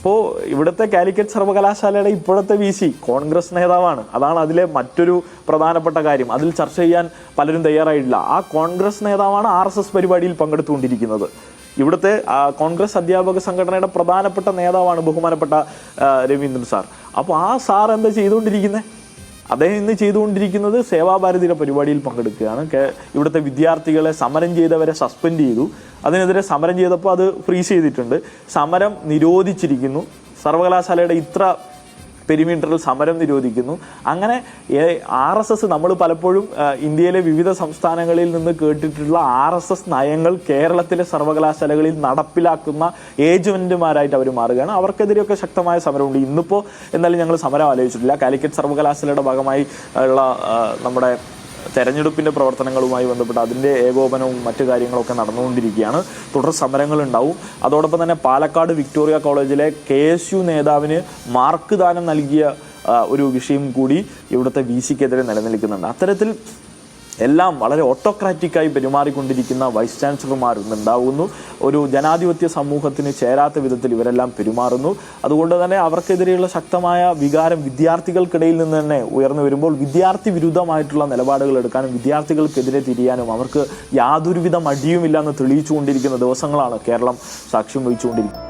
അപ്പോൾ ഇവിടുത്തെ കാലിക്കറ്റ് സർവകലാശാലയുടെ ഇപ്പോഴത്തെ VC കോൺഗ്രസ് നേതാവാണ്. അതാണ് അതിലെ മറ്റൊരു പ്രധാനപ്പെട്ട കാര്യം. അതിൽ ചർച്ച ചെയ്യാൻ പലരും തയ്യാറായിട്ടില്ല. ആ കോൺഗ്രസ് നേതാവാണ് RSS പരിപാടിയിൽ പങ്കെടുത്തുകൊണ്ടിരിക്കുന്നത്. ഇവിടുത്തെ കോൺഗ്രസ് അധ്യാപക സംഘടനയുടെ പ്രധാനപ്പെട്ട നേതാവാണ് ബഹുമാനപ്പെട്ട രവീന്ദ്രൻ സാർ. അപ്പോൾ ആ സാർ എന്താ ചെയ്തുകൊണ്ടിരിക്കുന്നത്? അദ്ദേഹം ഇന്ന് ചെയ്തുകൊണ്ടിരിക്കുന്നത് സേവാഭാരതിയുടെ പരിപാടിയിൽ പങ്കെടുക്കുകയാണ്. ഇവിടുത്തെ വിദ്യാർത്ഥികളെ സമരം ചെയ്തവരെ സസ്പെൻഡ് ചെയ്തു. അതിനെതിരെ സമരം ചെയ്തപ്പോൾ അത് ഫ്രീസ് ചെയ്തിട്ടുണ്ട്. സമരം നിരോധിച്ചിരിക്കുന്നു. സർവകലാശാലയുടെ ഇത്ര പെരിമീറ്ററിൽ സമരം നിരോധിക്കുന്നു. അങ്ങനെ RSS നമ്മൾ പലപ്പോഴും ഇന്ത്യയിലെ വിവിധ സംസ്ഥാനങ്ങളിൽ നിന്ന് കേട്ടിട്ടുള്ള RSS നയങ്ങൾ കേരളത്തിലെ സർവകലാശാലകളിൽ നടപ്പിലാക്കുന്ന ഏജന്റുമാരായിട്ട് അവർ മാറുകയാണ്. അവർക്കെതിരെയൊക്കെ ശക്തമായ സമരമുണ്ട്. ഇന്നിപ്പോൾ എന്നാലും ഞങ്ങൾ സമരം ആലോചിച്ചിട്ടില്ല. കാലിക്കറ്റ് സർവകലാശാലയുടെ ഭാഗമായി ഉള്ള നമ്മുടെ തെരഞ്ഞെടുപ്പിൻ്റെ പ്രവർത്തനങ്ങളുമായി ബന്ധപ്പെട്ട് അതിൻ്റെ ഏകോപനവും മറ്റു കാര്യങ്ങളൊക്കെ നടന്നുകൊണ്ടിരിക്കുകയാണ്. തുടർ സമരങ്ങളുണ്ടാവും. അതോടൊപ്പം തന്നെ പാലക്കാട് വിക്ടോറിയ കോളേജിലെ KSU നേതാവിന് മാർക്ക് ദാനം നൽകിയ ഒരു വിഷയം കൂടി ഇവിടുത്തെ VCക്കെതിരെ നിലനിൽക്കുന്നുണ്ട്. അത്തരത്തിൽ എല്ലാം വളരെ ഓട്ടോക്രാറ്റിക്കായി പെരുമാറിക്കൊണ്ടിരിക്കുന്ന വൈസ് ചാൻസലർമാരുണ്ടാവുന്നു. ഒരു ജനാധിപത്യ സമൂഹത്തിന് ചേരാത്ത വിധത്തിൽ ഇവരെല്ലാം പെരുമാറുന്നു. അതുകൊണ്ട് തന്നെ അവർക്കെതിരെയുള്ള ശക്തമായ വികാരം വിദ്യാർത്ഥികൾക്കിടയിൽ നിന്ന് തന്നെ ഉയർന്നു വരുമ്പോൾ വിദ്യാർത്ഥി വിരുദ്ധമായിട്ടുള്ള നിലപാടുകൾ എടുക്കാനും വിദ്യാർത്ഥികൾക്കെതിരെ തിരിയാനും അവർക്ക് യാതൊരുവിധ മടിയുമില്ല എന്ന് തെളിയിച്ചുകൊണ്ടിരിക്കുന്ന ദിവസങ്ങളാണ് കേരളം സാക്ഷ്യം വഹിച്ചുകൊണ്ടിരിക്കുന്നത്.